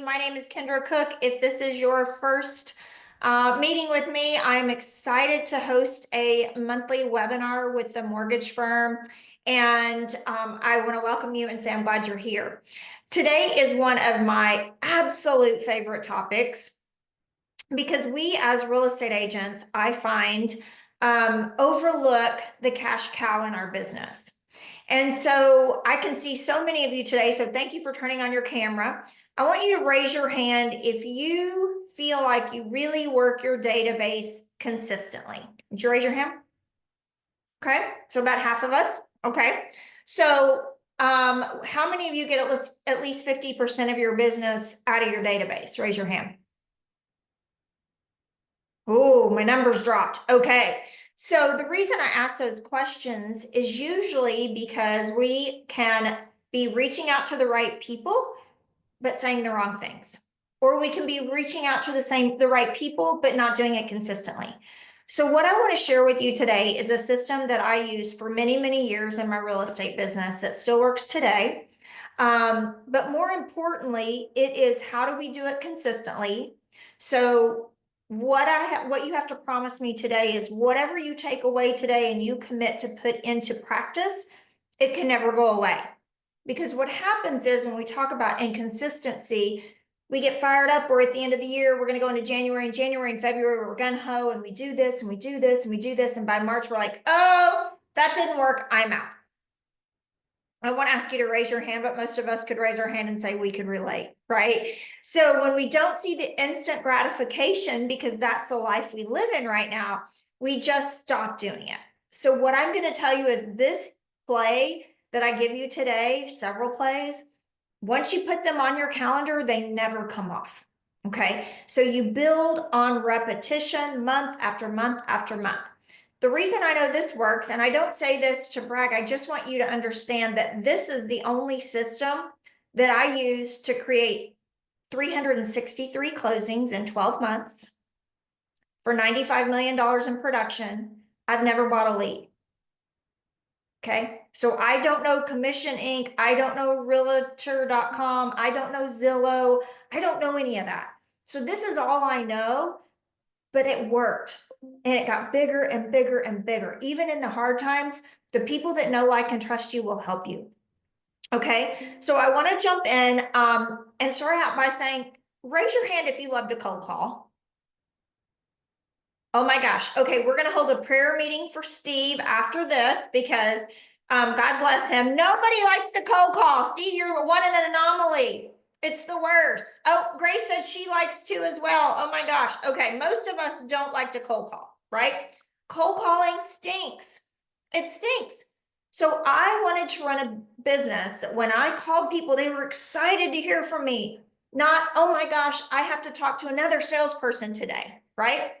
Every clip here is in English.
My name is Kendra Cook. If this is your first meeting with me, I'm excited to host a monthly webinar with the mortgage firm. And I want to welcome you and say I'm glad you're here. Today is one of my absolute favorite topics because we as real estate agents, I find, overlook the cash cow in our business. And so I can see so many of you today. So thank you for turning on your camera. I want you to raise your hand if you feel like you really work your database consistently. Did you raise your hand? Okay, so about half of us. Okay, so how many of you get at least 50% of your business out of your database? Raise your hand. Oh, my numbers dropped. Okay. So the reason I ask those questions is usually because we can be reaching out to the right people, but saying the wrong things. Or we can be reaching out to the right people, but not doing it consistently. So what I want to share with you today is a system that I used for many, many years in my real estate business that still works today. But more importantly, it is how do we do it consistently? So what you have to promise me today is whatever you take away today and you commit to put into practice, it can never go away. Because what happens is when we talk about inconsistency, we get fired up. We're at the end of the year. We're going to go into January and February. We're gung ho and we do this and we do this and we do this. And by March, we're like, oh, that didn't work. I'm out. I want to ask you to raise your hand, but most of us could raise our hand and say we could relate, right? So when we don't see the instant gratification, because that's the life we live in right now, we just stop doing it. So what I'm going to tell you is this play that I give you today, several plays, once you put them on your calendar, they never come off. Okay. So you build on repetition month after month after month. The reason I know this works, and I don't say this to brag, I just want you to understand that this is the only system that I use to create 363 closings in 12 months for $95 million in production. I've never bought a lead. Okay, so I don't know Commission Inc. I don't know Realtor.com. I don't know Zillow. I don't know any of that. So this is all I know, but it worked. And it got bigger and bigger and bigger. Even in the hard times, the people that know, like, and trust you will help you. Okay, so I want to jump in and start out by saying, raise your hand if you love to cold call. Oh my gosh. Okay, we're going to hold a prayer meeting for Steve after this because God bless him. Nobody likes to cold call. Steve, you're one in an anomaly. It's the worst. Oh, Grace said she likes to as well. Oh my gosh. Okay, most of us don't like to cold call, right? Cold calling stinks. It stinks. So I wanted to run a business that when I called people, they were excited to hear from me. Not, oh my gosh, I have to talk to another salesperson today, right?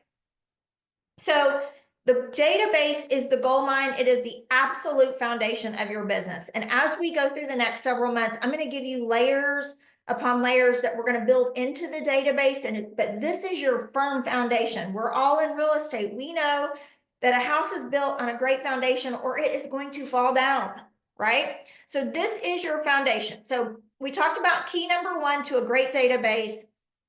So the database is the gold mine. It is the absolute foundation of your business. And as we go through the next several months, I'm going to give you layers upon layers that we're going to build into the database. But this is your firm foundation. We're all in real estate. We know that a house is built on a great foundation or it is going to fall down, right? So this is your foundation. So we talked about key number one to a great database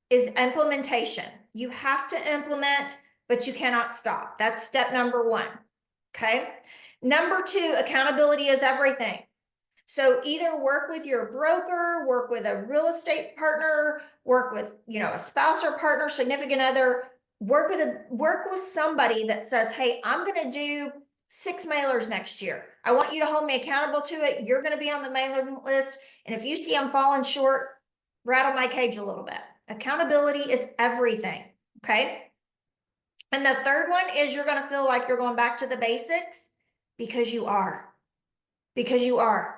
is implementation. You have to implement, but you cannot stop. That's step number one. Okay. Number two, accountability is everything. So either work with your broker, work with a real estate partner, work with, a spouse or partner, significant other, work with somebody that says, hey, I'm going to do 6 mailers next year. I want you to hold me accountable to it. You're going to be on the mailing list. And if you see I'm falling short, rattle my cage a little bit. Accountability is everything. Okay. And the third one is you're going to feel like you're going back to the basics because you are. Because you are.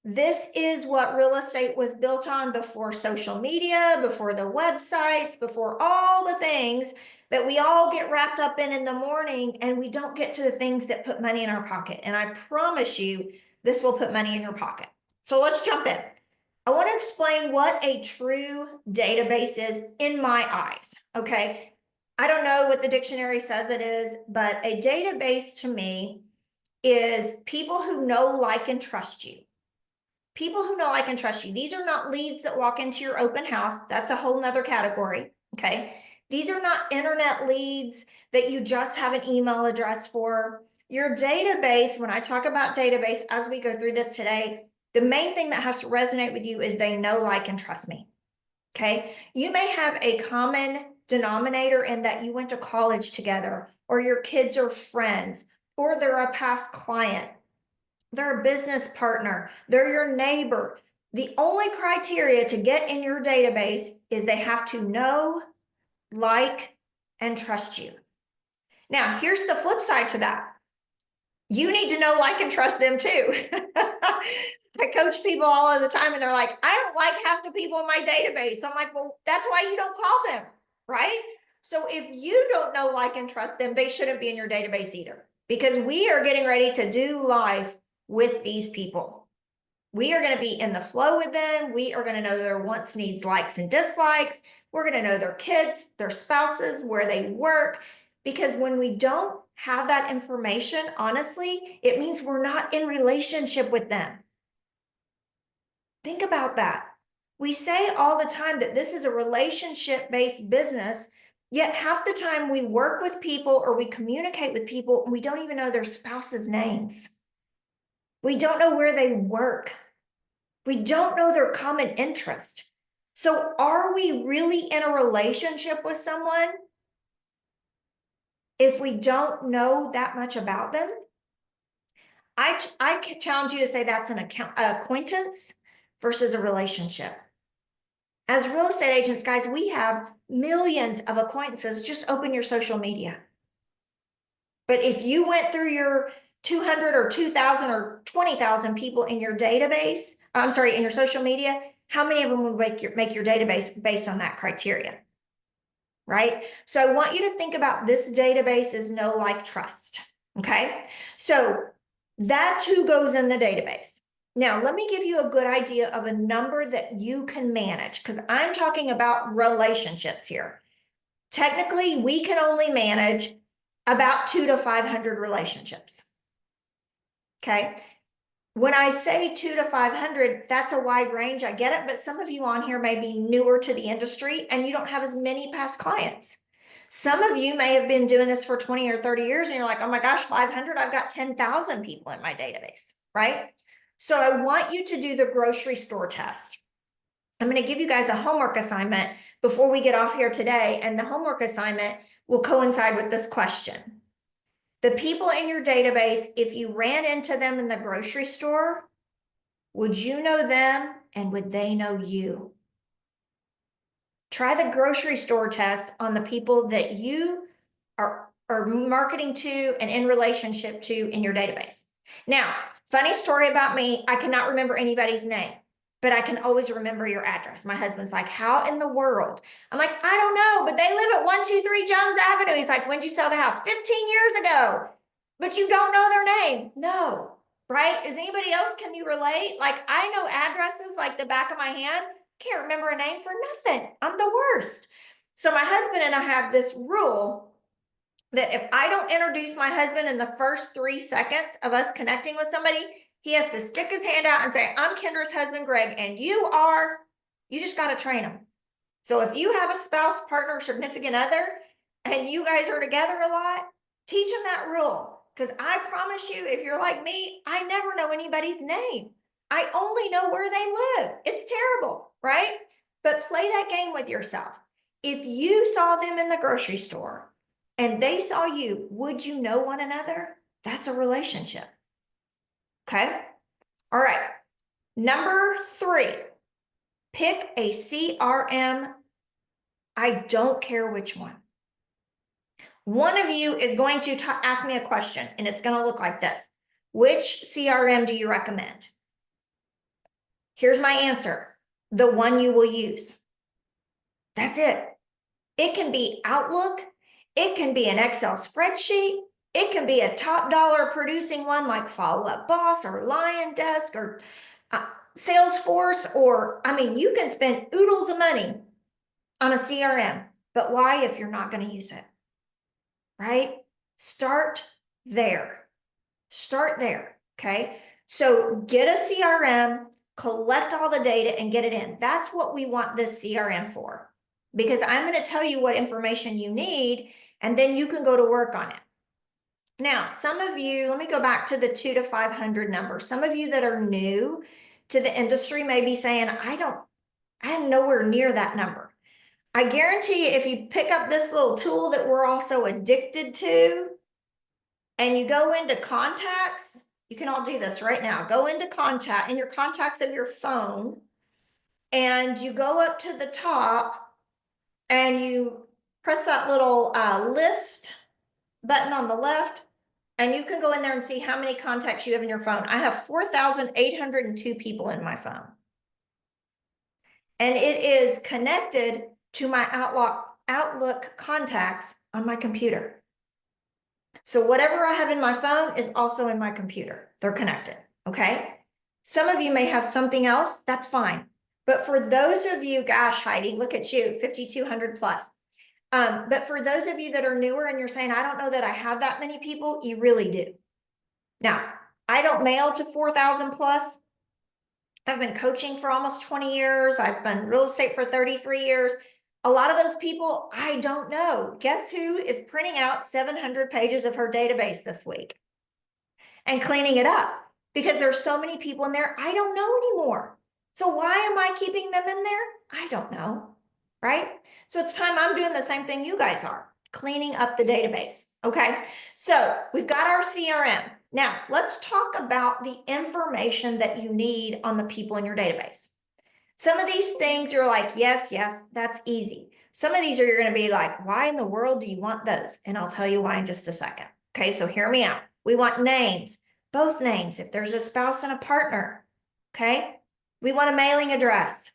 This is what real estate was built on before social media, before the websites, before all the things that we all get wrapped up in the morning, and we don't get to the things that put money in our pocket. And I promise you, this will put money in your pocket. So let's jump in. I want to explain what a true database is in my eyes, okay? I don't know what the dictionary says it is, but a database to me is people who know, like, and trust you. People who know, like, and trust you. These are not leads that walk into your open house. That's a whole nother category. Okay. These are not internet leads that you just have an email address for. Your database, when I talk about database as we go through this today, the main thing that has to resonate with you is they know, like, and trust me. Okay. You may have a common denominator in that you went to college together, or your kids are friends, or they're a past client. They're a business partner. They're your neighbor. The only criteria to get in your database is they have to know, like, and trust you. Now, here's the flip side to that. You need to know, like, and trust them too. I coach people all of the time and they're like, I don't like half the people in my database. I'm like, well, that's why you don't call them, right? So if you don't know, like, and trust them, they shouldn't be in your database either, because we are getting ready to do life with these people. We are going to be in the flow with them. We are going to know their wants, needs, likes, and dislikes. We're going to know their kids, their spouses, where they work. Because when we don't have that information, honestly, it means we're not in relationship with them. Think about that. We say all the time that this is a relationship-based business, yet half the time we work with people or we communicate with people and we don't even know their spouse's names. We don't know where they work. We don't know their common interest. So are we really in a relationship with someone if we don't know that much about them? I challenge you to say that's an acquaintance versus a relationship. As real estate agents, guys, we have millions of acquaintances. Just open your social media. But if you went through your 200 or 2,000 or 20,000 people in your database, I'm sorry, in your social media, how many of them would make your database based on that criteria? Right? So I want you to think about this database as know, like, trust. Okay. So that's who goes in the database. Now, let me give you a good idea of a number that you can manage, because I'm talking about relationships here. Technically, we can only manage about 200 to 500 relationships. Okay. When I say 200 to 500, that's a wide range. I get it. But some of you on here may be newer to the industry and you don't have as many past clients. Some of you may have been doing this for 20 or 30 years and you're like, oh my gosh, 500, I've got 10,000 people in my database, right? So I want you to do the grocery store test. I'm going to give you guys a homework assignment before we get off here today. And the homework assignment will coincide with this question. The people in your database, if you ran into them in the grocery store, would you know them and would they know you? Try the grocery store test on the people that you are marketing to and in relationship to in your database. Now, funny story about me, I cannot remember anybody's name, but I can always remember your address. My husband's like, how in the world? I'm like, I don't know, but they live at 123 Jones Avenue. He's like, when'd you sell the house? 15 years ago. But you don't know their name. No, right? Is anybody else, can you relate? Like, I know addresses like the back of my hand. Can't remember a name for nothing. I'm the worst. So my husband and I have this rule that if I don't introduce my husband in the first 3 seconds of us connecting with somebody, he has to stick his hand out and say, I'm Kendra's husband, Greg, and you just got to train him. So if you have a spouse, partner, significant other, and you guys are together a lot, teach them that rule. Because I promise you, if you're like me, I never know anybody's name. I only know where they live. It's terrible, right? But play that game with yourself. If you saw them in the grocery store and they saw you, would you know one another? That's a relationship. Okay. All right. Number 3, pick a CRM. I don't care which one. One of you is going to ask me a question and it's going to look like this. Which CRM do you recommend? Here's my answer. The one you will use. That's it. It can be Outlook. It can be an Excel spreadsheet. It can be a top dollar producing one like Follow Up Boss or Lion Desk or Salesforce, or, I mean, you can spend oodles of money on a CRM, but why if you're not going to use it? Right? Start there. Start there. Okay. So get a CRM, collect all the data and get it in. That's what we want this CRM for, because I'm going to tell you what information you need, and then you can go to work on it. Now, some of you, let me go back to the 2 to 500 number. Some of you that are new to the industry may be saying, I'm nowhere near that number. I guarantee you, if you pick up this little tool that we're also addicted to, and you go into contacts, you can all do this right now. Go into contact in your contacts of your phone, and you go up to the top and you press that little list button on the left, and you can go in there and see how many contacts you have in your phone. I have 4,802 people in my phone. And it is connected to my Outlook contacts on my computer. So whatever I have in my phone is also in my computer. They're connected, okay? Some of you may have something else, that's fine. But for those of you, gosh, Heidi, look at you, 5,200 plus. But for those of you that are newer and you're saying, I don't know that I have that many people, you really do. Now, I don't mail to 4,000 plus. I've been coaching for almost 20 years. I've been real estate for 33 years. A lot of those people, I don't know. Guess who is printing out 700 pages of her database this week and cleaning it up? Because there's so many people in there, I don't know anymore. So why am I keeping them in there? I don't know, right? So it's time I'm doing the same thing you guys are, cleaning up the database, okay? So we've got our CRM. Now, let's talk about the information that you need on the people in your database. Some of these things you're like, yes, that's easy. Some of these are you're going to be like, why in the world do you want those? And I'll tell you why in just a second. Okay, so hear me out. We want names, both names, if there's a spouse and a partner. Okay, we want a mailing address.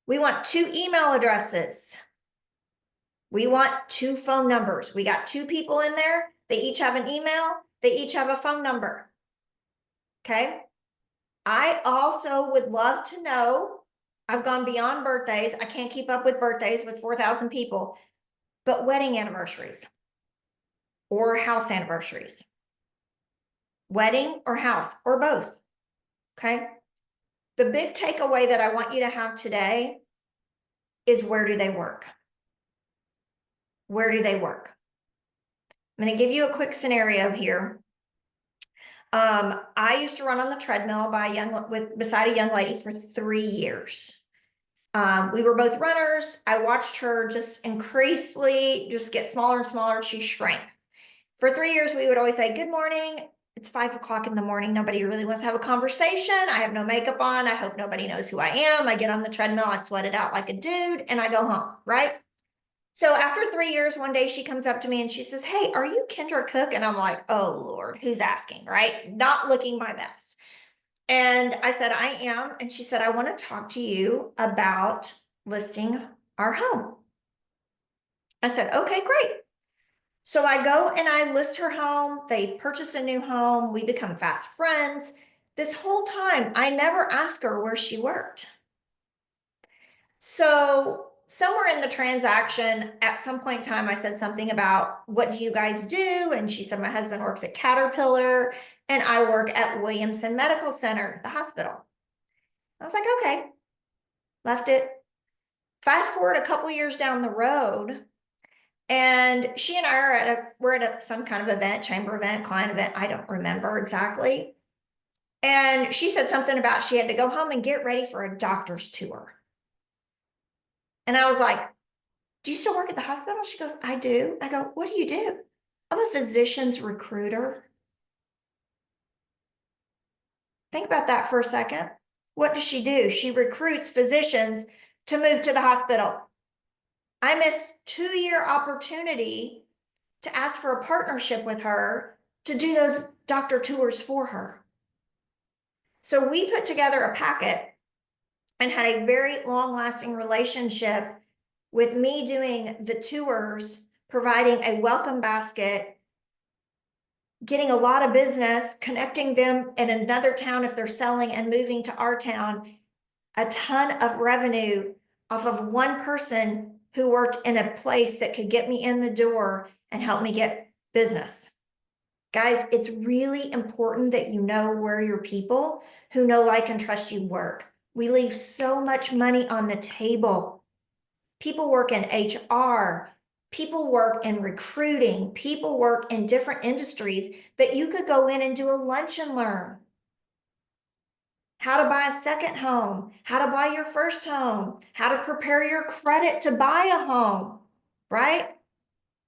We want 2 email addresses. We want 2 phone numbers. We got 2 people in there. They each have an email. They each have a phone number. Okay. I also would love to know, I've gone beyond birthdays. I can't keep up with birthdays with 4,000 people, but wedding anniversaries or house anniversaries. Wedding or house or both. Okay. The big takeaway that I want you to have today is, where do they work? Where do they work? I'm going to give you a quick scenario here. I used to run on the treadmill beside a young lady for 3 years. We were both runners. I watched her just increasingly just get smaller and smaller. She shrank. For 3 years, we would always say, good morning. It's 5 o'clock in the morning. Nobody really wants to have a conversation. I have no makeup on. I hope nobody knows who I am. I get on the treadmill. I sweat it out like a dude and I go home, right? So after 3 years, one day she comes up to me and she says, hey, are you Kendra Cook? And I'm like, oh Lord, who's asking, right? Not looking my best. And I said, I am. And she said, I want to talk to you about listing our home. I said, okay, great. So I go and I list her home. They purchase a new home. We become fast friends. This whole time, I never asked her where she worked. So somewhere in the transaction, at some point in time, I said something about, what do you guys do? And she said, my husband works at Caterpillar and I work at Williamson Medical Center, the hospital. I was like, okay, left it. Fast forward a couple years down the road, and she and I are we're at some kind of event, chamber event, client event. I don't remember exactly. And she said something about she had to go home and get ready for a doctor's tour. And I was like, do you still work at the hospital? She goes, I do. I go, what do you do? I'm a physician's recruiter. Think about that for a second. What does she do? She recruits physicians to move to the hospital. I missed 2-year opportunity to ask for a partnership with her to do those doctor tours for her. So we put together a packet and had a very long-lasting relationship with me doing the tours, providing a welcome basket, getting a lot of business, connecting them in another town if they're selling and moving to our town, a ton of revenue off of one person who worked in a place that could get me in the door and help me get business. Guys, it's really important that you know where your people who know, like, and trust you work. We leave so much money on the table. People work in HR, people work in recruiting, people work in different industries that you could go in and do a lunch and learn. How to buy a second home, how to buy your first home, how to prepare your credit to buy a home, right?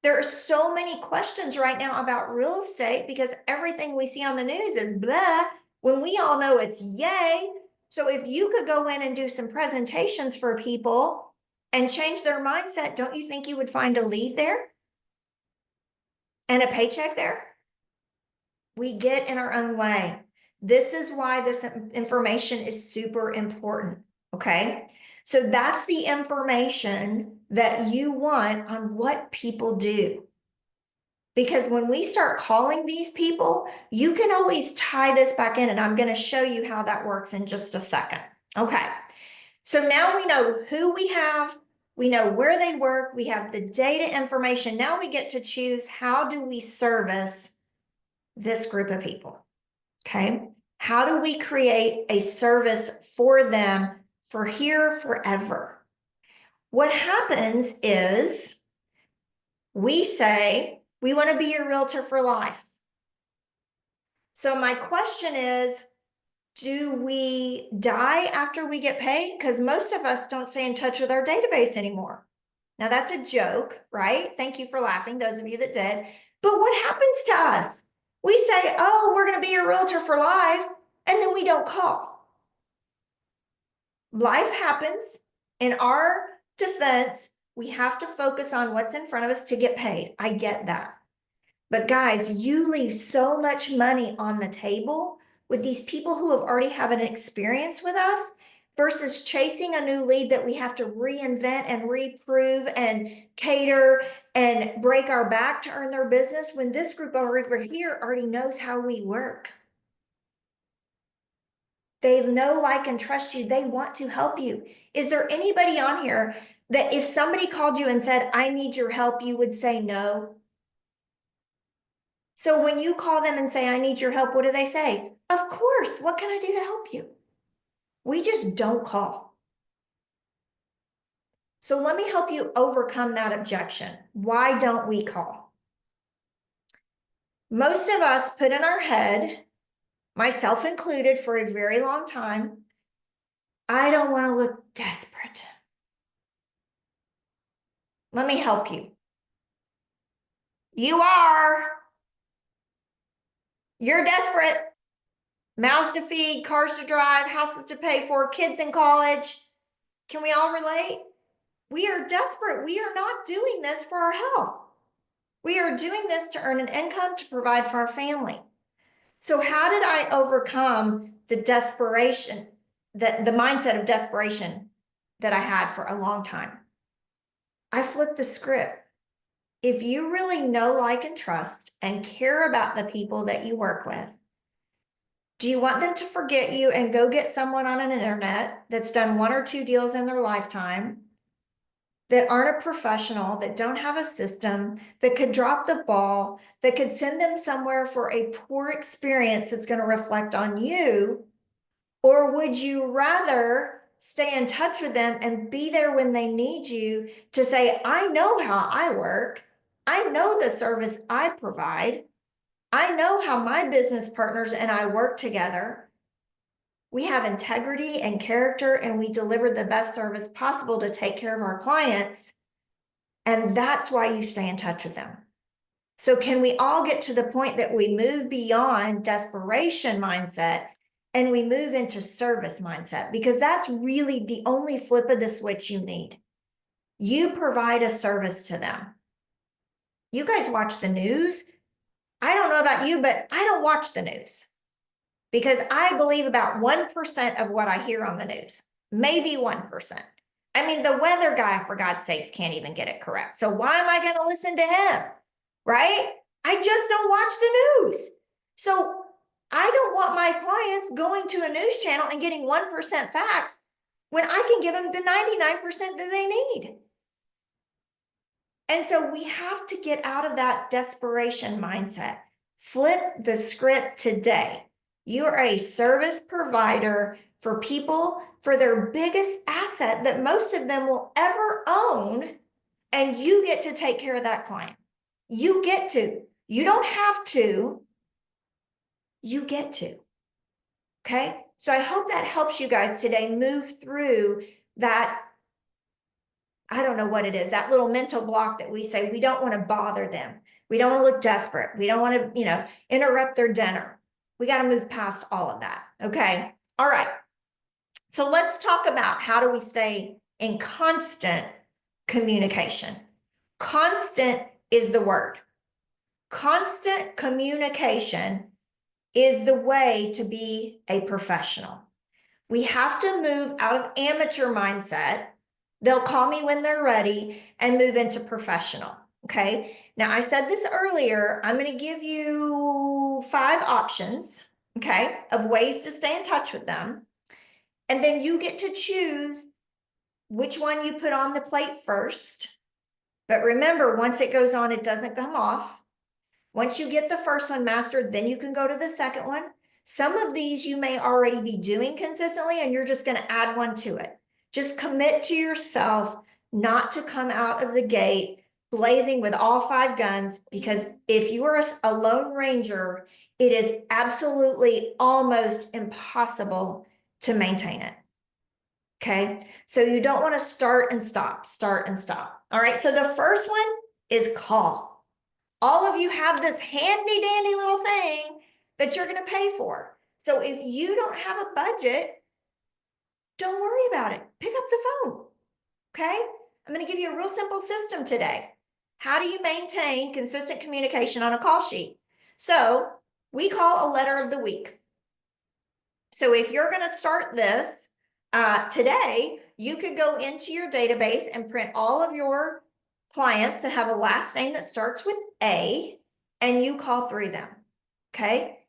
There are so many questions right now about real estate because everything we see on the news is blah, when we all know it's yay. So if you could go in and do some presentations for people and change their mindset, don't you think you would find a lead there and a paycheck there? We get in our own way. This is why this information is super important, okay? So that's the information that you want on what people do. Because when we start calling these people, you can always tie this back in, and I'm going to show you how that works in just a second. Okay, so now we know who we have, we know where they work, we have the data information. Now we get to choose, how do we service this group of people? Okay, how do we create a service for them for here forever? What happens is we say, we want to be your realtor for life. So my question is, do we die after we get paid? Because most of us don't stay in touch with our database anymore. Now that's a joke, right? Thank you for laughing, those of you that did. But what happens to us? We say, oh, we're going to be your realtor for life, and then we don't call. Life happens. In our defense, we have to focus on what's in front of us to get paid. I get that. But guys, you leave so much money on the table with these people who have already had an experience with us versus chasing a new lead that we have to reinvent and reprove and cater and break our back to earn their business, when this group over here already knows how we work. They know, like, and trust you. They want to help you. Is there anybody on here that if somebody called you and said, I need your help, you would say no? So when you call them and say, I need your help, what do they say? Of course, what can I do to help you? We just don't call. So let me help you overcome that objection. Why don't we call? Most of us put in our head, myself included for a very long time, I don't want to look desperate. Let me help you. You are. You're desperate. Mouths to feed, cars to drive, houses to pay for, kids in college. Can we all relate? We are desperate. We are not doing this for our health. We are doing this to earn an income to provide for our family. So how did I overcome the desperation, the mindset of desperation that I had for a long time? I flipped the script. If you really know, like, and trust and care about the people that you work with, do you want them to forget you and go get someone on an internet that's done 1 or 2 deals in their lifetime, that aren't a professional, that don't have a system, that could drop the ball, that could send them somewhere for a poor experience that's going to reflect on you? Or would you rather stay in touch with them and be there when they need you to say, I know how I work. I know the service I provide. I know how my business partners and I work together. We have integrity and character, and we deliver the best service possible to take care of our clients. And that's why you stay in touch with them. So can we all get to the point that we move beyond desperation mindset and we move into service mindset? Because that's really the only flip of the switch you need. You provide a service to them. You guys watch the news. I don't know about you, but I don't watch the news because I believe about 1% of what I hear on the news, maybe 1%. I mean, the weather guy, for God's sakes, can't even get it correct. So why am I going to listen to him? Right? I just don't watch the news. So I don't want my clients going to a news channel and getting 1% facts when I can give them the 99% that they need. And so we have to get out of that desperation mindset. Flip the script today. You're a service provider for people for their biggest asset that most of them will ever own, and you get to take care of that client. You get to. You don't have to. You get to. Okay? So I hope that helps you guys today move through that. I don't know what it is, that little mental block that we say we don't want to bother them. We don't want to look desperate. We don't want to, interrupt their dinner. We got to move past all of that. Okay. All right. So let's talk about how do we stay in constant communication. Constant is the word. Constant communication is the way to be a professional. We have to move out of amateur mindset. They'll call me when they're ready and move into professional. Okay. Now, I said this earlier. I'm going to give you 5 options, okay, of ways to stay in touch with them. And then you get to choose which one you put on the plate first. But remember, once it goes on, it doesn't come off. Once you get the first one mastered, then you can go to the second one. Some of these you may already be doing consistently, and you're just going to add one to it. Just commit to yourself not to come out of the gate blazing with all 5 guns, because if you are a lone ranger, it is absolutely almost impossible to maintain it. Okay, so you don't want to start and stop. All right, so the first one is call. All of you have this handy dandy little thing that you're going to pay for. So if you don't have a budget, don't worry about it. Pick up the phone. Okay, I'm going to give you a real simple system today. How do you maintain consistent communication on a call sheet? So we call a letter of the week. So if you're going to start this today, you could go into your database and print all of your clients that have a last name that starts with A, and you call through them. Okay.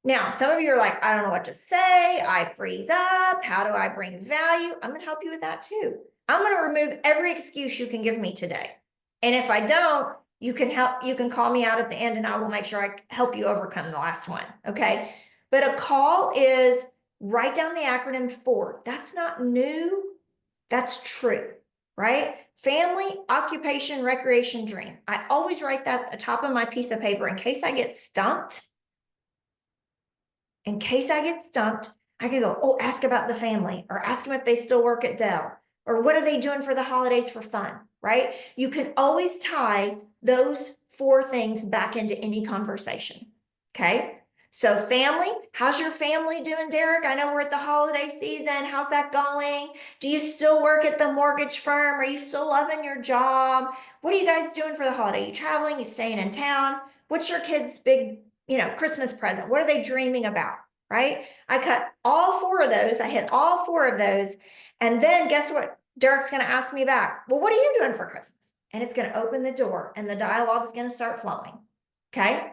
Now, some of you are like, I don't know what to say. I freeze up. How do I bring value? I'm going to help you with that too. I'm going to remove every excuse you can give me today. And if I don't, you can call me out at the end and I will make sure I help you overcome the last one. Okay. But a call is, write down the acronym FOR. That's not new. That's true, right? Family, occupation, recreation, dream. I always write that at the top of my piece of paper in case I get stumped. In case I get stumped, I can go, oh, ask about the family, or ask them if they still work at Dell, or what are they doing for the holidays for fun, right? You can always tie those 4 things back into any conversation, okay? So family, how's your family doing, Derek? I know we're at the holiday season. How's that going? Do you still work at the mortgage firm? Are you still loving your job? What are you guys doing for the holiday? You traveling? You staying in town? What's your kids' big Christmas present? What are they dreaming about, right? I cut all 4 of those. I hit all 4 of those. And then guess what? Derek's going to ask me back, well, what are you doing for Christmas? And it's going to open the door and the dialogue is going to start flowing. Okay.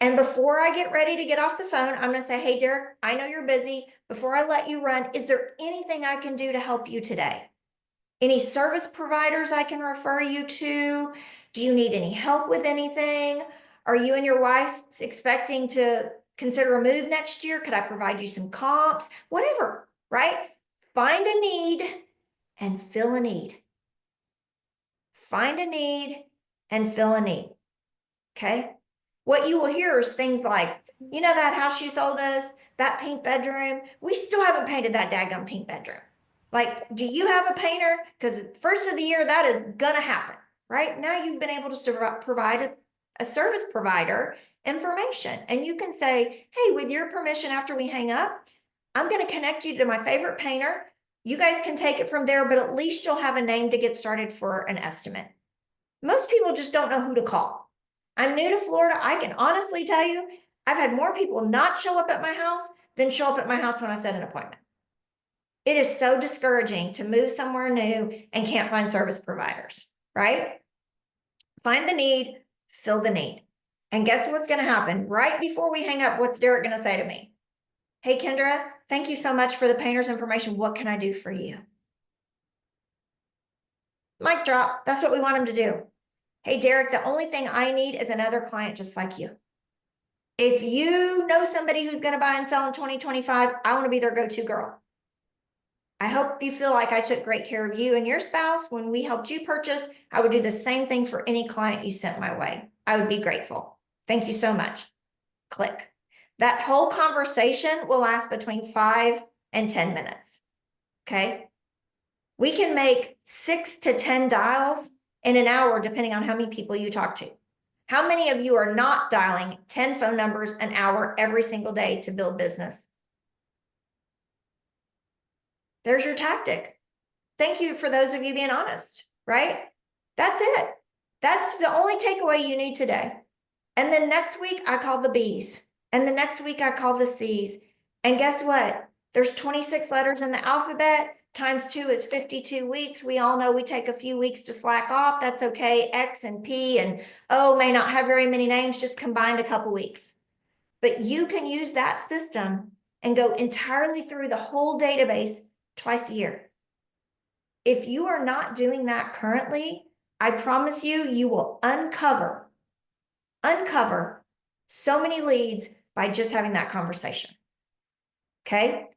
And before I get ready to get off the phone, I'm going to say, hey, Derek, I know you're busy. Before I let you run, is there anything I can do to help you today? Any service providers I can refer you to? Do you need any help with anything? Are you and your wife expecting to consider a move next year? Could I provide you some comps? Whatever, right? Find a need and fill a need. Find a need and fill a need. Okay? What you will hear is things like, that house you sold us, that pink bedroom, we still haven't painted that daggone pink bedroom. Like, do you have a painter? Because first of the year, that is going to happen, right? Now you've been able to provide a service provider information. And you can say, hey, with your permission, after we hang up, I'm going to connect you to my favorite painter. You guys can take it from there, but at least you'll have a name to get started for an estimate. Most people just don't know who to call. I'm new to Florida. I can honestly tell you, I've had more people not show up at my house than show up at my house when I set an appointment. It is so discouraging to move somewhere new and can't find service providers, right? Find the need, fill the need. And guess what's going to happen? Right before we hang up, what's Derek going to say to me? Hey, Kendra, thank you so much for the painter's information. What can I do for you? Mic drop. That's what we want him to do. Hey, Derek, the only thing I need is another client just like you. If you know somebody who's going to buy and sell in 2025, I want to be their go-to girl. I hope you feel like I took great care of you and your spouse when we helped you purchase. I would do the same thing for any client you sent my way. I would be grateful. Thank you so much. Click. That whole conversation will last between 5 and 10 minutes. Okay. We can make 6 to 10 dials in an hour, depending on how many people you talk to. How many of you are not dialing 10 phone numbers an hour every single day to build business? There's your tactic. Thank you for those of you being honest, right? That's it. That's the only takeaway you need today. And then next week, I call the B's. And the next week, I call the C's. And guess what? There's 26 letters in the alphabet. Times 2 is 52 weeks. We all know we take a few weeks to slack off. That's okay. X and P and O may not have very many names, just combined a couple weeks. But you can use that system and go entirely through the whole database twice a year. If you are not doing that currently, I promise you, you will uncover so many leads by just having that conversation. Okay.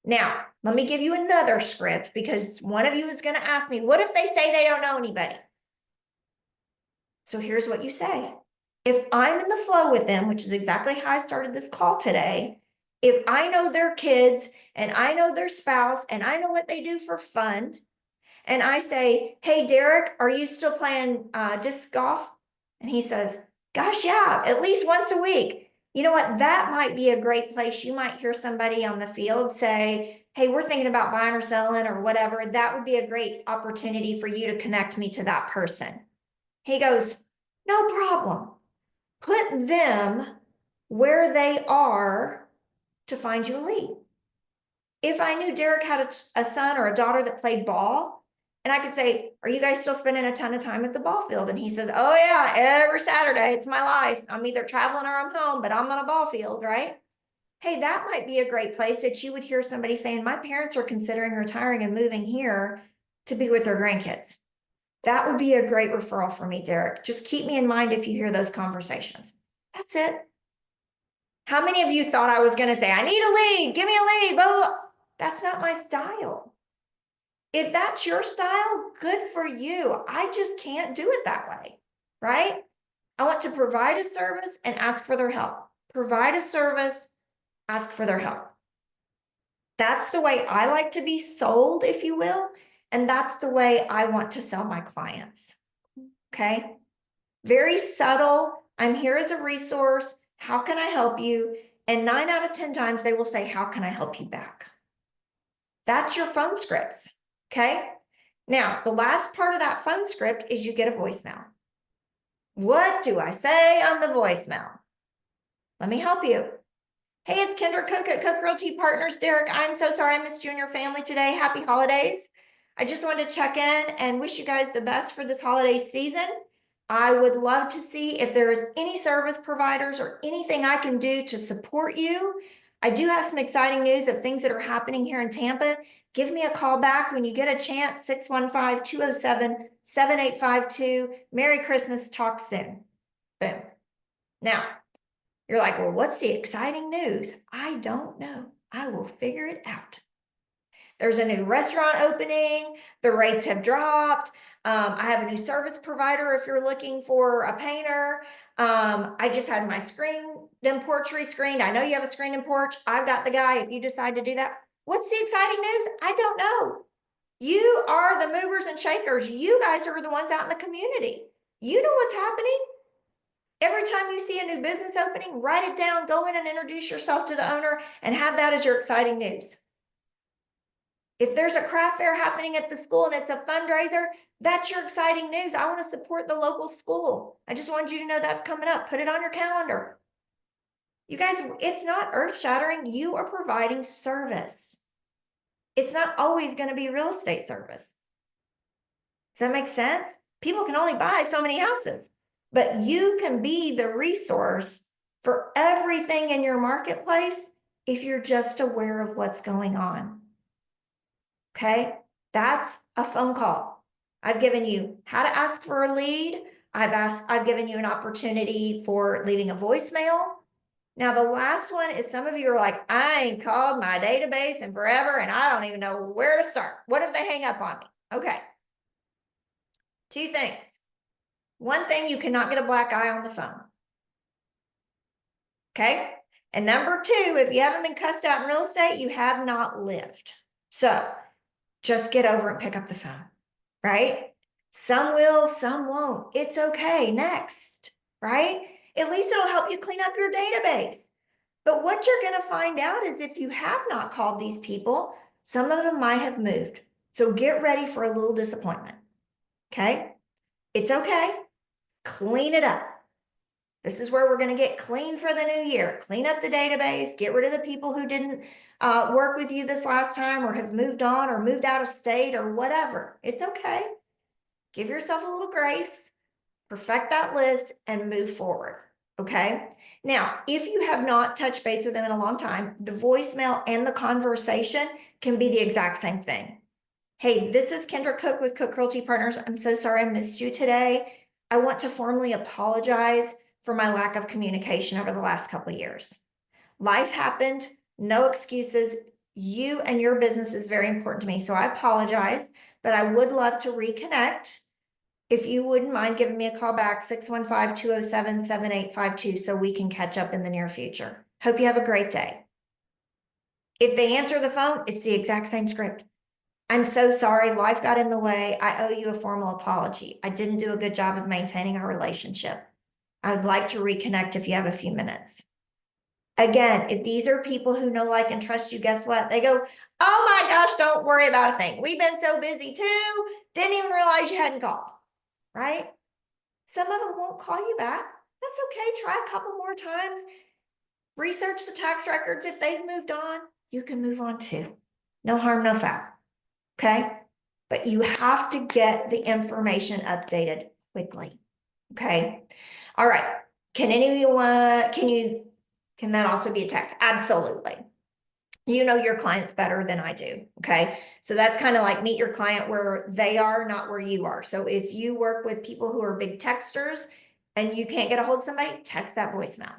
Now, let me give you another script because one of you is going to ask me, what if they say they don't know anybody? So here's what you say. If I'm in the flow with them, which is exactly how I started this call today, if I know their kids and I know their spouse and I know what they do for fun, and I say, hey, Derek, are you still playing disc golf? And he says, gosh, yeah, at least once a week. You know what? That might be a great place. You might hear somebody on the field say, hey, we're thinking about buying or selling or whatever. That would be a great opportunity for you to connect me to that person. He goes, no problem. Put them where they are to find you a lead. If I knew Derek had a son or a daughter that played ball, and I could say, are you guys still spending a ton of time at the ball field? And he says, oh yeah, every Saturday, it's my life. I'm either traveling or I'm home, but I'm on a ball field, right? Hey, that might be a great place that you would hear somebody saying, my parents are considering retiring and moving here to be with their grandkids. That would be a great referral for me, Derek. Just keep me in mind if you hear those conversations. That's it. How many of you thought I was going to say, I need a lead, give me a lead, blah, blah, blah. That's not my style. If that's your style, good for you. I just can't do it that way, right? I want to provide a service and ask for their help. Provide a service, ask for their help. That's the way I like to be sold, if you will. And that's the way I want to sell my clients. Okay. Very subtle. I'm here as a resource. How can I help you? And 9 out of 10 times they will say, how can I help you back? That's your phone scripts. Okay. Now, the last part of that phone script is you get a voicemail. What do I say on the voicemail? Let me help you. Hey, it's Kendra Cook at Cook Realty Partners. Derek, I'm so sorry I missed you and your family today. Happy holidays. I just wanted to check in and wish you guys the best for this holiday season. I would love to see if there is any service providers or anything I can do to support you. I do have some exciting news of things that are happening here in Tampa. Give me a call back when you get a chance, 615-207-7852. Merry Christmas. Talk soon. Boom. Now, you're like, well, what's the exciting news? I don't know. I will figure it out. There's a new restaurant opening. The rates have dropped. I have a new service provider if you're looking for a painter. I just had my screen and porch rescreened. I know you have a screen and porch. I've got the guy if you decide to do that. What's the exciting news? I don't know. You are the movers and shakers. You guys are the ones out in the community. You know what's happening. Every time you see a new business opening, write it down, go in and introduce yourself to the owner and have that as your exciting news. If there's a craft fair happening at the school and it's a fundraiser, that's your exciting news. I want to support the local school. I just wanted you to know that's coming up. Put it on your calendar. You guys, it's not earth-shattering. You are providing service. It's not always going to be real estate service. Does that make sense? People can only buy so many houses, but you can be the resource for everything in your marketplace if you're just aware of what's going on. Okay, that's a phone call. I've given you how to ask for a lead. I've given you an opportunity for leaving a voicemail. Now, the last one is some of you are like, I ain't called my database in forever and I don't even know where to start. What if they hang up on me? Okay. Two things. One thing, you cannot get a black eye on the phone. Okay. And number two, if you haven't been cussed out in real estate, you have not lived. So just get over and pick up the phone, right? Some will, some won't. It's okay. Next, right? At least it'll help you clean up your database. But what you're going to find out is if you have not called these people, some of them might have moved. So get ready for a little disappointment. Okay. It's okay. Clean it up. This is where we're going to get clean for the new year. Clean up the database, get rid of the people who didn't work with you this last time or have moved on or moved out of state or whatever. It's okay. Give yourself a little grace, perfect that list, and move forward. Okay. Now, if you have not touched base with them in a long time, the voicemail and the conversation can be the exact same thing. Hey, this is Kendra Cook with Cook Realty Partners. I'm so sorry I missed you today. I want to formally apologize for my lack of communication over the last couple of years. Life happened, no excuses. You and your business is very important to me, so I apologize, but I would love to reconnect. If you wouldn't mind giving me a call back, 615-207-7852, so we can catch up in the near future. Hope you have a great day. If they answer the phone, it's the exact same script. I'm so sorry, life got in the way. I owe you a formal apology. I didn't do a good job of maintaining our relationship. I would like to reconnect if you have a few minutes. Again, if these are people who know, like, and trust you, guess what? They go, oh my gosh, don't worry about a thing. We've been so busy too. Didn't even realize you hadn't called, right? Some of them won't call you back. That's okay. Try a couple more times. Research the tax records. If they've moved on, you can move on too. No harm, no foul. Okay. But you have to get the information updated quickly. Okay. All right. Can that also be a text? Absolutely. You know your clients better than I do. Okay. So that's kind of like meet your client where they are, not where you are. So if you work with people who are big texters and you can't get a hold of somebody, text that voicemail.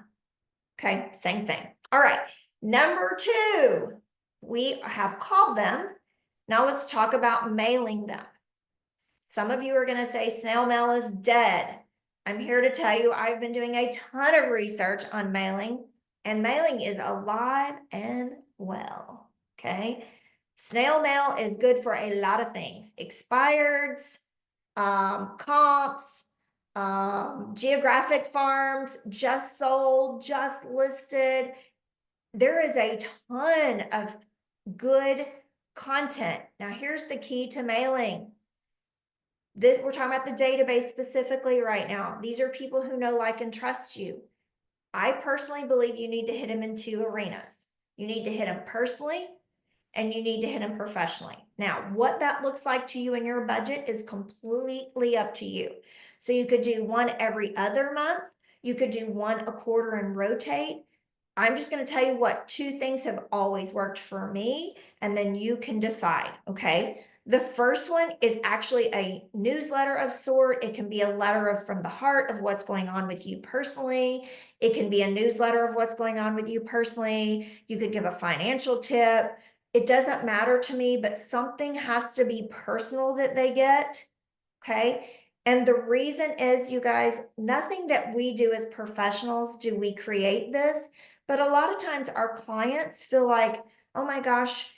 Okay. Same thing. All right. Number two, we have called them. Now let's talk about mailing them. Some of you are going to say snail mail is dead. I'm here to tell you I've been doing a ton of research on mailing, and mailing is alive and well. Okay. Snail mail is good for a lot of things. Expireds, comps, geographic farms, just sold, just listed. There is a ton of good content. Now, here's the key to mailing. We're talking about the database specifically right now. These are people who know, like, and trust you. I personally believe you need to hit them in two arenas. You need to hit them personally and you need to hit them professionally. Now, what that looks like to you and your budget is completely up to you. So you could do one every other month. You could do one a quarter and rotate. I'm just going to tell you what two things have always worked for me, and then you can decide, okay? The first one is actually a newsletter of sort. It can be a letter from the heart of what's going on with you personally. It can be a newsletter of what's going on with you personally. You could give a financial tip. It doesn't matter to me, but something has to be personal that they get, okay? And the reason is, you guys, nothing that we do as professionals do we create this, but a lot of times our clients feel like, oh my gosh,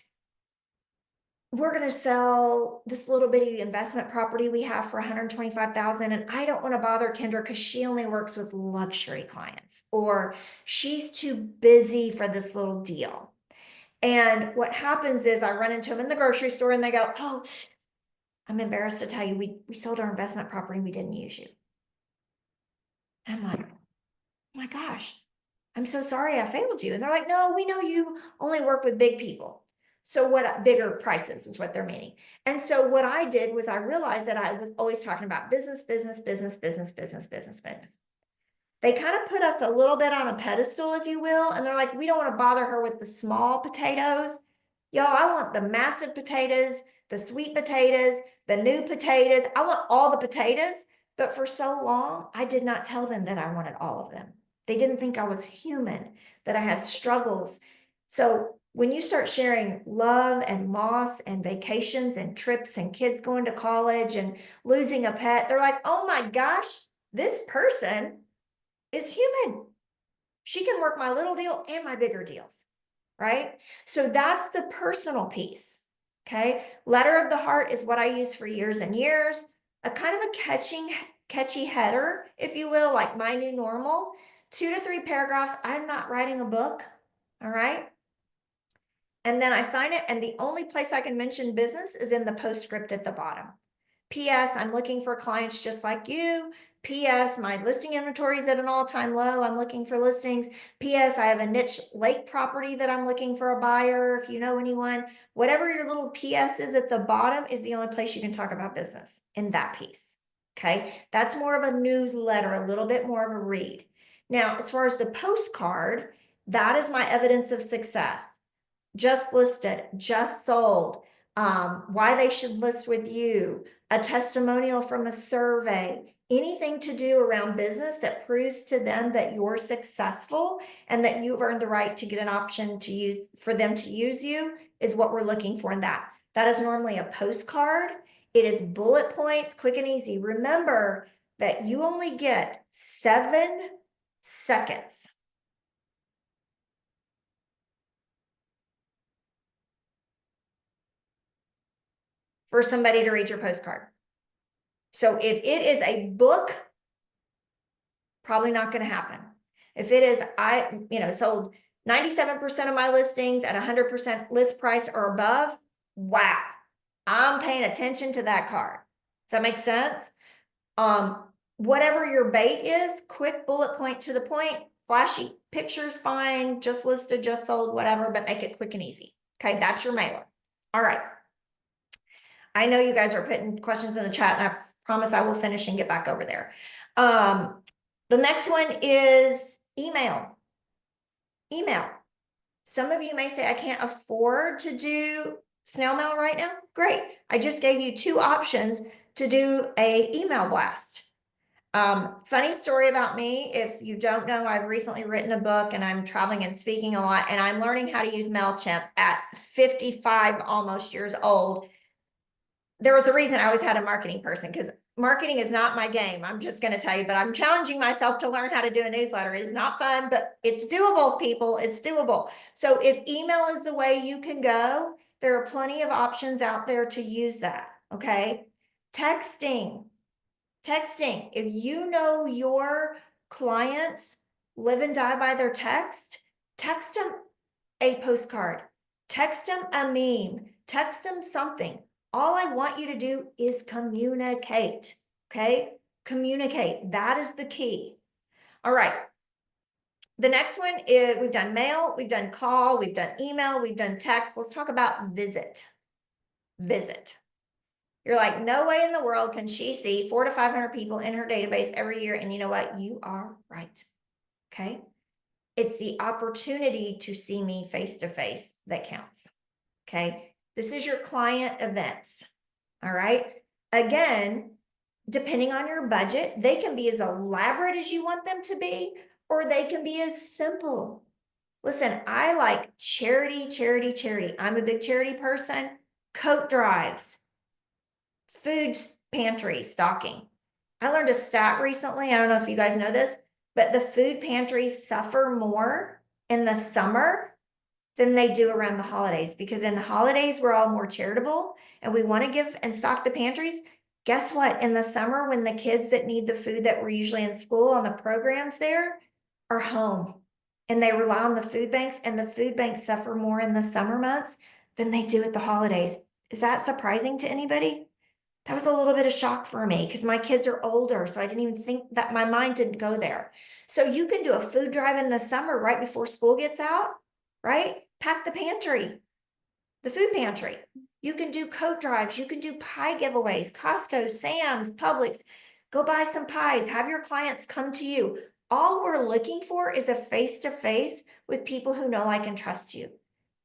we're going to sell this little bitty investment property we have for $125,000. And I don't want to bother Kendra because she only works with luxury clients, or she's too busy for this little deal. And what happens is I run into them in the grocery store and they go, oh, I'm embarrassed to tell you, we sold our investment property. We didn't use you. I'm like, oh my gosh, I'm so sorry I failed you. And they're like, no, we know you only work with big people. So what, bigger prices is what they're meaning. And so what I did was I realized that I was always talking about business, business, business, business, business, business, business. They kind of put us a little bit on a pedestal, if you will. And they're like, we don't want to bother her with the small potatoes. Y'all, I want the massive potatoes, the sweet potatoes, the new potatoes. I want all the potatoes. But for so long, I did not tell them that I wanted all of them. They didn't think I was human, that I had struggles. So when you start sharing love and loss and vacations and trips and kids going to college and losing a pet, they're like, oh my gosh, this person is human. She can work my little deal and my bigger deals, right? So that's the personal piece. Okay. Letter of the heart is what I use for years and years. A kind of a catchy header, if you will, like my new normal, 2 to 3 paragraphs. I'm not writing a book. All right. And then I sign it. And the only place I can mention business is in the postscript at the bottom. P.S. I'm looking for clients just like you. P.S. My listing inventory is at an all-time low. I'm looking for listings. P.S. I have a niche lake property that I'm looking for a buyer. If you know anyone, whatever your little P.S. is at the bottom is the only place you can talk about business in that piece. Okay. That's more of a newsletter, a little bit more of a read. Now, as far as the postcard, that is my evidence of success. Just listed, just sold, why they should list with you, a testimonial from a survey, anything to do around business that proves to them that you're successful and that you've earned the right to get an option to use for them to use you is what we're looking for in that. That is normally a postcard. It is bullet points, quick and easy. Remember that you only get 7 seconds for somebody to read your postcard. So if it is a book, probably not going to happen. If it is, sold 97% of my listings at 100% list price or above, wow, I'm paying attention to that card. Does that make sense? Whatever your bait is, quick bullet point to the point, flashy pictures, fine, just listed, just sold, whatever, but make it quick and easy. Okay, that's your mailer. All right. I know you guys are putting questions in the chat, and I promise I will finish and get back over there. The next one is email. Email. Some of you may say, I can't afford to do snail mail right now. Great. I just gave you 2 options to do a email blast. Funny story about me. If you don't know, I've recently written a book and I'm traveling and speaking a lot, and I'm learning how to use MailChimp at 55 almost years old. There was a reason I always had a marketing person, because marketing is not my game. I'm just going to tell you, but I'm challenging myself to learn how to do a newsletter. It is not fun, but it's doable, people. It's doable. So if email is the way you can go, there are plenty of options out there to use that. Okay. Texting. If you know your clients live and die by their text them a postcard, text them a meme, text them something. All I want you to do is communicate. Okay. Communicate. That is the key. All right. The next one is, we've done mail, we've done call, we've done email, we've done text. Let's talk about visit. You're like, no way in the world can she see 400 to 500 people in her database every year. And you know what? You are right. Okay. It's the opportunity to see me face to face that counts. Okay. This is your client events. All right. Again, depending on your budget, they can be as elaborate as you want them to be, or they can be as simple. Listen, I like charity. I'm a big charity person. Coat drives, food pantry stocking. I learned a stat recently. I don't know if you guys know this, but the food pantries suffer more in the summer than they do around the holidays, because in the holidays, we're all more charitable and we want to give and stock the pantries. Guess what? In the summer, when the kids that need the food that were usually in school on the programs there are home, and they rely on the food banks, and the food banks suffer more in the summer months than they do at the holidays. Is that surprising to anybody? That was a little bit of shock for me, because my kids are older, so I didn't even think that, my mind didn't go there. So you can do a food drive in the summer right before school gets out, right? Pack the pantry, the food pantry. You can do coat drives. You can do pie giveaways, Costco, Sam's, Publix. Go buy some pies. Have your clients come to you. All we're looking for is a face-to-face with people who know, like, and trust you.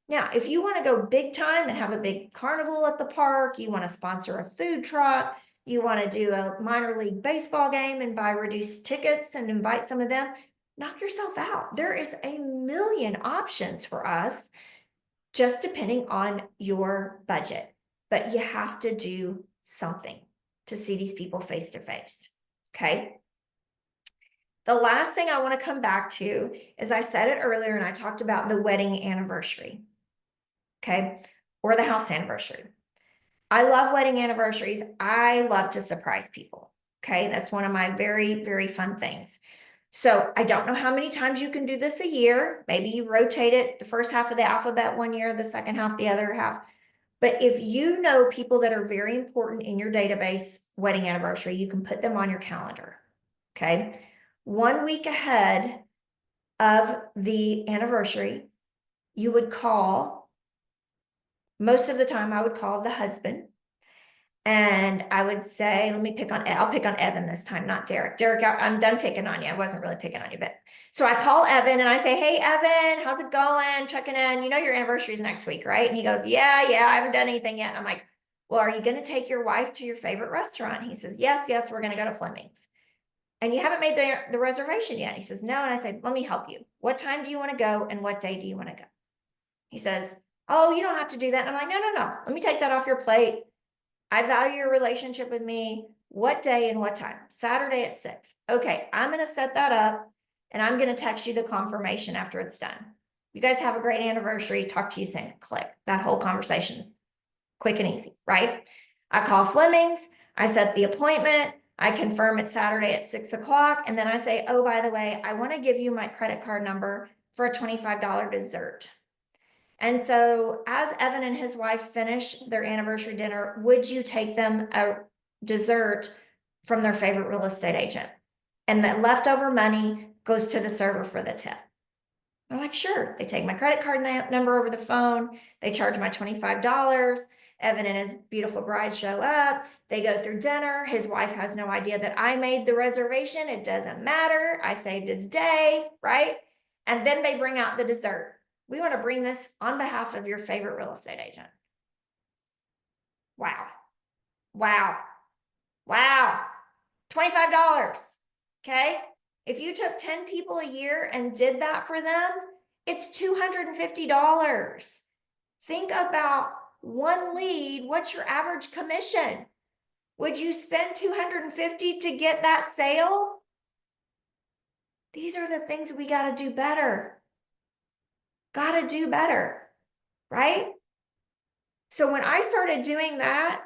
Now, if you want to go big time and have a big carnival at the park, you want to sponsor a food truck, you want to do a minor league baseball game and buy reduced tickets and invite some of them, knock yourself out. There is a million options for us, just depending on your budget. But you have to do something to see these people face to face. Okay. The last thing I want to come back to is I said it earlier and I talked about the wedding anniversary. Okay. Or the house anniversary. I love wedding anniversaries. I love to surprise people. Okay. That's one of my very, very fun things. So I don't know how many times you can do this a year. Maybe you rotate it the first half of the alphabet one year, the second half, the other half. But if you know people that are very important in your database wedding anniversary, you can put them on your calendar. Okay. 1 week ahead of the anniversary, you would call. Most of the time, I would call the husband. And I would say, I'll pick on Evan this time, not Derek. Derek, I'm done picking on you. I wasn't really picking on you, but so I call Evan and I say, hey, Evan, how's it going? Checking in. You know, your anniversary is next week, right? And he goes, yeah, I haven't done anything yet. And I'm like, well, are you going to take your wife to your favorite restaurant? He says, yes, we're going to go to Fleming's. And you haven't made the reservation yet. He says, no. And I said, let me help you. What time do you want to go? And what day do you want to go? He says, oh, you don't have to do that. And I'm like, no. Let me take that off your plate. I value your relationship with me. What day and what time? Saturday at 6. Okay, I'm going to set that up and I'm going to text you the confirmation after it's done. You guys have a great anniversary. Talk to you soon. Click. That whole conversation. Quick and easy, right? I call Fleming's. I set the appointment. I confirm it's Saturday at 6 o'clock. And then I say, oh, by the way, I want to give you my credit card number for a $25 dessert. And so as Evan and his wife finish their anniversary dinner, would you take them a dessert from their favorite real estate agent? And the leftover money goes to the server for the tip. I'm like, sure. They take my credit card number over the phone. They charge my $25. Evan and his beautiful bride show up. They go through dinner. His wife has no idea that I made the reservation. It doesn't matter. I saved his day, right? And then they bring out the dessert. We want to bring this on behalf of your favorite real estate agent. Wow. $25. Okay. If you took 10 people a year and did that for them, it's $250. Think about one lead. What's your average commission? Would you spend $250 to get that sale? These are the things we got to do better. Got to do better, right? So when I started doing that,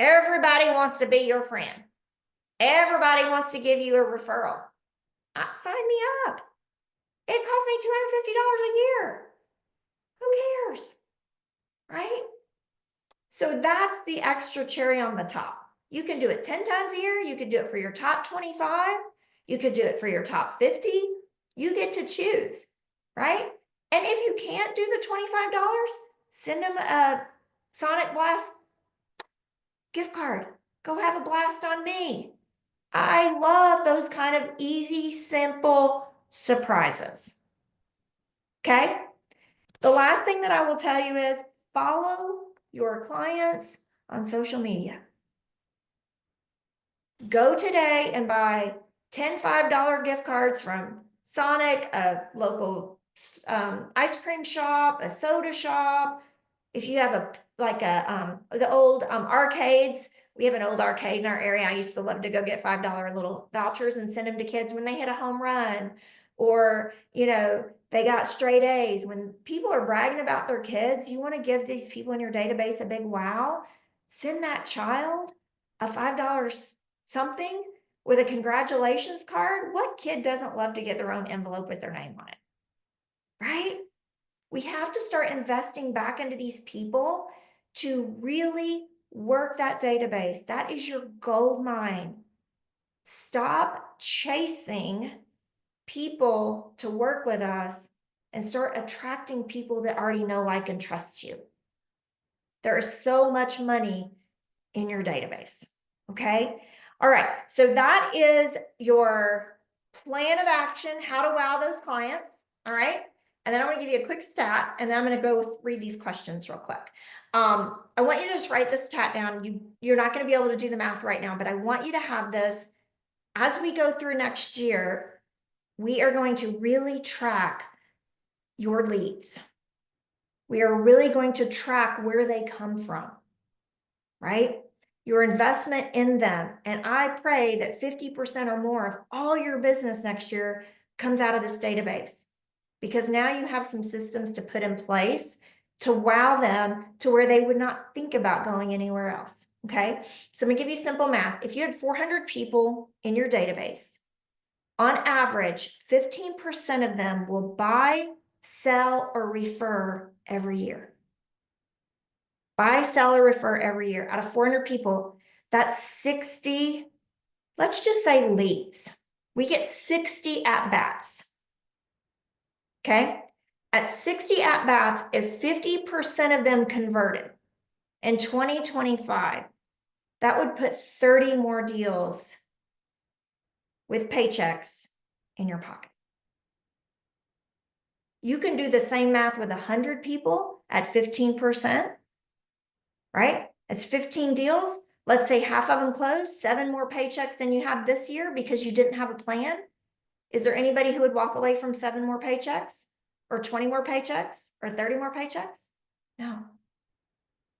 everybody wants to be your friend. Everybody wants to give you a referral. Sign me up. It costs me $250 a year. Who cares? Right? So that's the extra cherry on the top. You can do it 10 times a year. You could do it for your top 25. You could do it for your top 50. You get to choose, right? And if you can't do the $25, send them a Sonic Blast gift card. Go have a blast on me. I love those kind of easy, simple surprises. Okay? The last thing that I will tell you is follow your clients on social media. Go today and buy 10 $5 gift cards from Sonic, a local ice cream shop, a soda shop. If you have the old arcades, we have an old arcade in our area. I used to love to go get $5 little vouchers and send them to kids when they hit a home run, or, they got straight A's. When people are bragging about their kids, you want to give these people in your database a big wow. Send that child a $5 something with a congratulations card. What kid doesn't love to get their own envelope with their name on it? Right? We have to start investing back into these people to really work that database. That is your gold mine. Stop chasing people to work with us and start attracting people that already know, like, and trust you. There is so much money in your database. Okay. All right. So that is your plan of action, how to wow those clients. All right. And then I'm going to give you a quick stat, and then I'm going to go read these questions real quick. I want you to just write this stat down. You're not going to be able to do the math right now, but I want you to have this as we go through next year. we are going to really track your leads. We are really going to track where they come from, right? Your investment in them. And I pray that 50% or more of all your business next year comes out of this database, because now you have some systems to put in place to wow them to where they would not think about going anywhere else. Okay. So I'm gonna give you simple math. If you had 400 people in your database, on average, 15% of them will buy, sell, or refer every year. Buy, sell, or refer every year. Out of 400 people, that's 60, let's just say leads. We get 60 at-bats. Okay? At 60 at-bats, if 50% of them converted in 2025, that would put 30 more deals with paychecks in your pocket. You can do the same math with 100 people at 15%, right? It's 15 deals. Let's say half of them closed, 7 more paychecks than you had this year because you didn't have a plan. Is there anybody who would walk away from 7 more paychecks or 20 more paychecks or 30 more paychecks? No.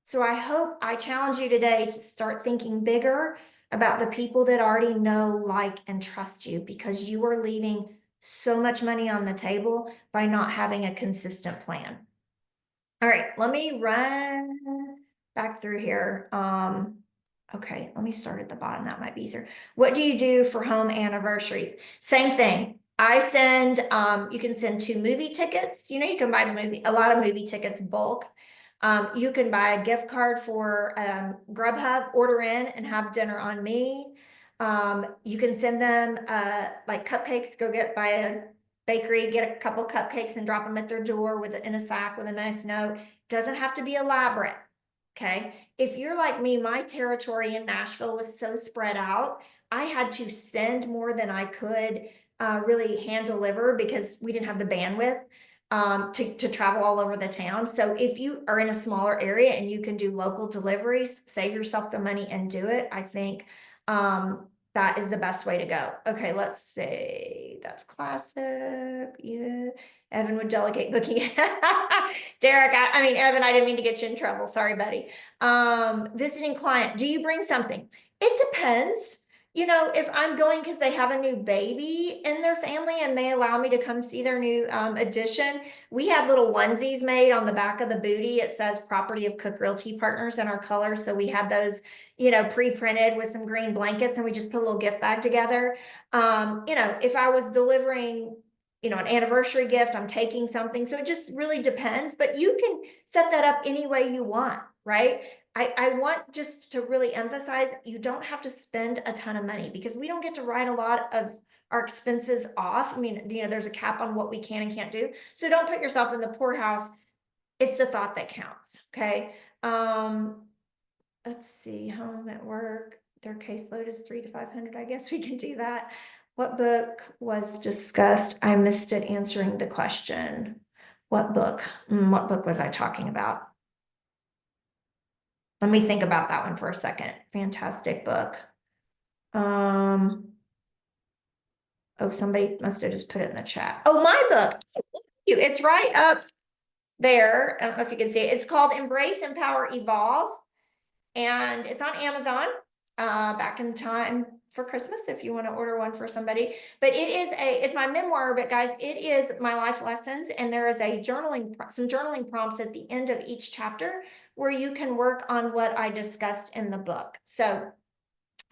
So I challenge you today to start thinking bigger about the people that already know, like, and trust you, because you are leaving so much money on the table by not having a consistent plan. All right, let me run back through here. Okay, let me start at the bottom. That might be easier. What do you do for home anniversaries? Same thing. I send, you can send 2 movie tickets. You know, you can buy a lot of movie tickets bulk. You can buy a gift card for Grubhub, order in and have dinner on me. You can send them like cupcakes, go by a bakery, get a couple cupcakes and drop them at their door in a sack with a nice note. Doesn't have to be elaborate. Okay. If you're like me, my territory in Nashville was so spread out. I had to send more than I could really hand deliver because we didn't have the bandwidth to travel all over the town. So if you are in a smaller area and you can do local deliveries, save yourself the money and do it, I think that is the best way to go. Okay, let's see. That's classic. Yeah. Evan would delegate booking. Derek, I mean, Evan, I didn't mean to get you in trouble. Sorry, buddy. Visiting client. Do you bring something? It depends. You know, if I'm going because they have a new baby in their family and they allow me to come see their new addition, we had little onesies made on the back of the booty. It says property of Cook Realty Partners in our colors. So we had those, you know, pre-printed with some green blankets, and we just put a little gift bag together. You know, if I was delivering, you know, an anniversary gift, I'm taking something. So it just really depends, but you can set that up any way you want, right? I want just to really emphasize, you don't have to spend a ton of money because we don't get to write a lot of our expenses off. I mean, you know, there's a cap on what we can and can't do. So don't put yourself in the poorhouse. It's the thought that counts. Okay. Let's see, home at work, their caseload is 300 to 500. I guess we can do that. What book was discussed? I missed it answering the question. What book? What book was I talking about? Let me think about that one for a second. Fantastic book. Oh, somebody must have just put it in the chat. Oh, my book. It's right up there. I don't know if you can see it. It's called Embrace, Empower, Evolve. And it's on Amazon back in time for Christmas if you want to order one for somebody. But it's my memoir, but guys, it is my life lessons. And there is some journaling prompts at the end of each chapter where you can work on what I discussed in the book. So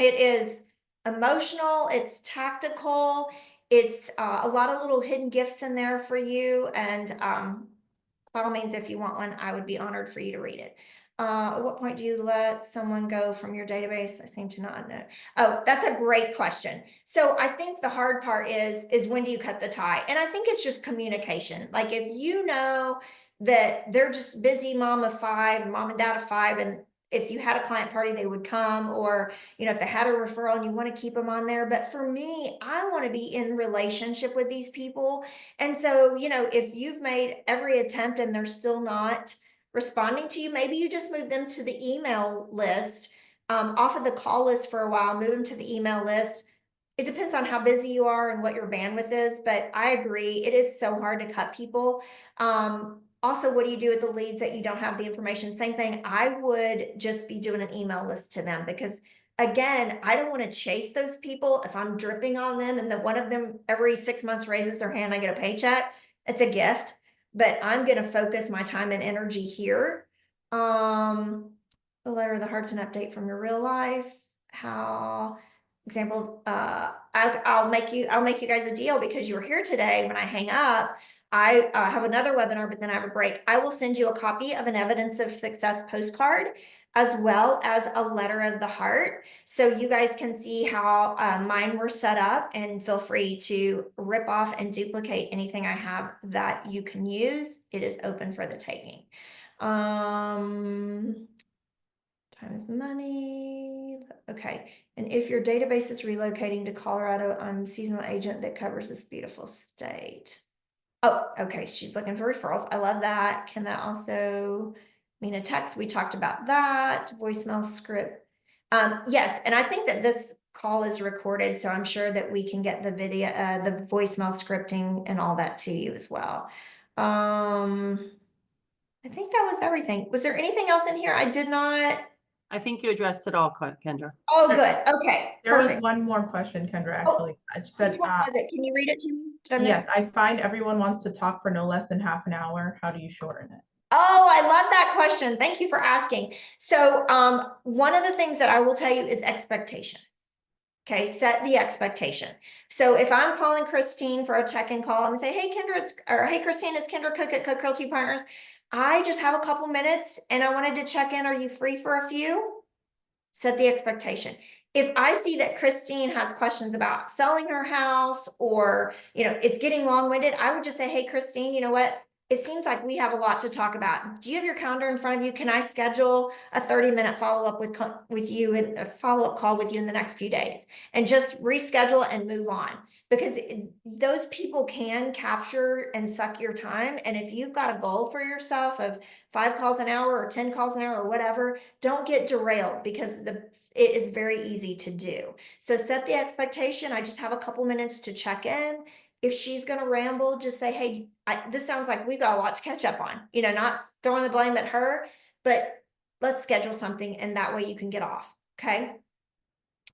it is emotional, it's tactical, it's a lot of little hidden gifts in there for you. And by all means, if you want one, I would be honored for you to read it. At what point do you let someone go from your database? I seem to not know. Oh, that's a great question. So I think the hard part is when do you cut the tie? And I think it's just communication. Like if you know that they're just busy mom of 5, mom and dad of 5, and if you had a client party, they would come, or, you know, if they had a referral and you want to keep them on there. But for me, I want to be in relationship with these people. And so, you know, if you've made every attempt and they're still not responding to you, maybe you just move them to the email list, off of the call list for a while, move them to the email list. it depends on how busy you are and what your bandwidth is, but I agree, it is so hard to cut people. Also, what do you do with the leads that you don't have the information? Same thing, I would just be doing an email list to them, because again, I don't want to chase those people. If I'm dripping on them and that one of them every 6 months raises their hand, I get a paycheck, it's a gift, but I'm going to focus my time and energy here. The letter of the heart's an update from your real life. How example, I'll make you guys a deal because you were here today. When I hang up, I have another webinar, but then I have a break. I will send you a copy of an evidence of success postcard, as well as a letter of the heart, so you guys can see how mine were set up, and feel free to rip off and duplicate anything I have that you can use. It is open for the taking. Time is money. Okay. And if your database is relocating to Colorado, I'm a seasonal agent that covers this beautiful state. Oh, okay. She's looking for referrals. I love that. Can that also mean a text? We talked about that. Voicemail script. Yes. And I think that this call is recorded, so I'm sure that we can get the video, the voicemail scripting and all that to you as well. I think that was everything. Was there anything else in here I did not? I think you addressed it all, Kendra. Oh, good. Okay, There was perfect. one more question, Kendra, actually. I said, Which one was it? Can you read it to me? Did I miss? yes, I find everyone wants to talk for no less than half an hour. How do you shorten it? Oh, I love that question. Thank you for asking. So, one of the things that I will tell you is expectation. Okay, set the expectation. So if I'm calling Christine for a check-in call, I'm gonna say, hey Kendra, hey Christine, it's Kendra Cook at Cook Realty Partners. I just have a couple minutes and I wanted to check in. Are you free for a few? Set the expectation. If I see that Christine has questions about selling her house, or, it's getting long-winded, I would just say, hey, Christine, you know what? It seems like we have a lot to talk about. Do you have your calendar in front of you? Can I schedule a 30-minute follow-up with you, and a follow-up call with you in the next few days, and just reschedule and move on? Because those people can capture and suck your time. And if you've got a goal for yourself of 5 calls an hour or 10 calls an hour or whatever, don't get derailed, because it is very easy to do. So set the expectation. I just have a couple minutes to check in. If she's going to ramble, just say, hey, this sounds like we've got a lot to catch up on, not throwing the blame at her, but let's schedule something, and that way you can get off. Okay.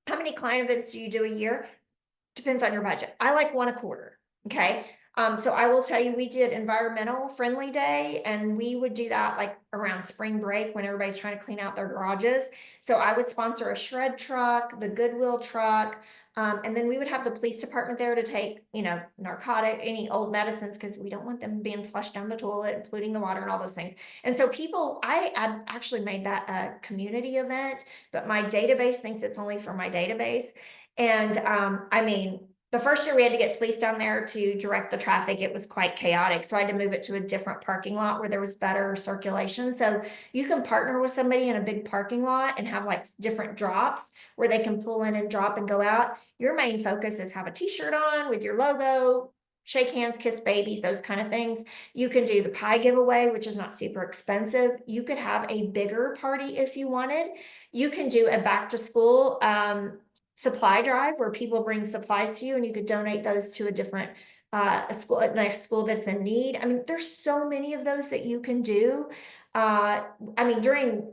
How many client events do you do a year? Depends on your budget. I like one a quarter. Okay. So I will tell you, we did environmental friendly day, and we would do that like around spring break when everybody's trying to clean out their garages. So I would sponsor a shred truck, the Goodwill truck. And then we would have the police department there to take, narcotic, any old medicines, because we don't want them being flushed down the toilet, polluting the water and all those things. And so I actually made that a community event, but my database thinks it's only for my database. And the first year we had to get police down there to direct the traffic. It was quite chaotic. So I had to move it to a different parking lot where there was better circulation. So you can partner with somebody in a big parking lot and have like different drops where they can pull in and drop and go out. Your main focus is have a t-shirt on with your logo, shake hands, kiss babies, those kind of things. You can do the pie giveaway, which is not super expensive. You could have a bigger party if you wanted. You can do a back to school, supply drive where people bring supplies to you, and you could donate those to a different a school that's in need. There's so many of those that you can do. During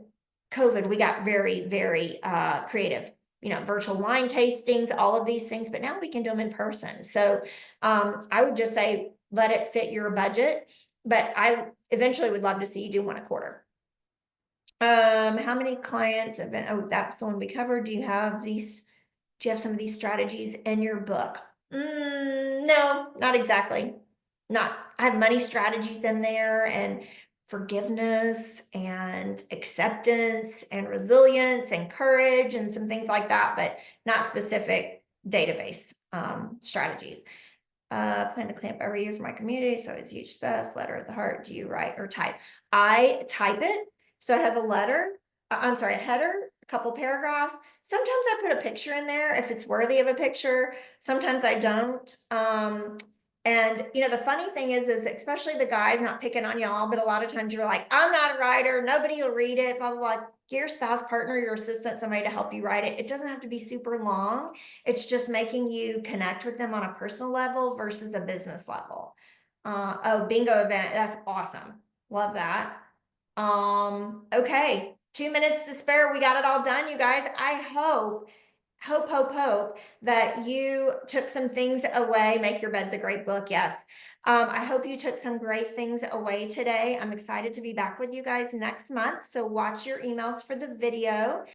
COVID, we got very, very creative, virtual wine tastings, all of these things, but now we can do them in person. So I would just say, let it fit your budget, but I eventually would love to see you do one a quarter. How many clients have been, oh, that's the one we covered. Do you have some of these strategies in your book? No, not exactly. I have money strategies in there, and forgiveness and acceptance and resilience and courage and some things like that, but not specific database strategies. Plan to clamp every year for my community. So it's huge success. Letter of the heart. Do you write or type? I type it. So it has a letter. I'm sorry, a header, a couple paragraphs. Sometimes I put a picture in there if it's worthy of a picture. Sometimes I don't. And the funny thing is especially the guys, not picking on y'all, but a lot of times you're like, I'm not a writer. Nobody will read it. Blah, blah, blah. get your spouse, partner, your assistant, somebody to help you write it. It doesn't have to be super long. It's just making you connect with them on a personal level versus a business level. Oh, bingo event. That's awesome. Love that. Okay. 2 minutes to spare. We got it all done, you guys. I hope that you took some things away. Make Your Bed's a great book. Yes. I hope you took some great things away today. I'm excited to be back with you guys next month. So watch your emails for the video.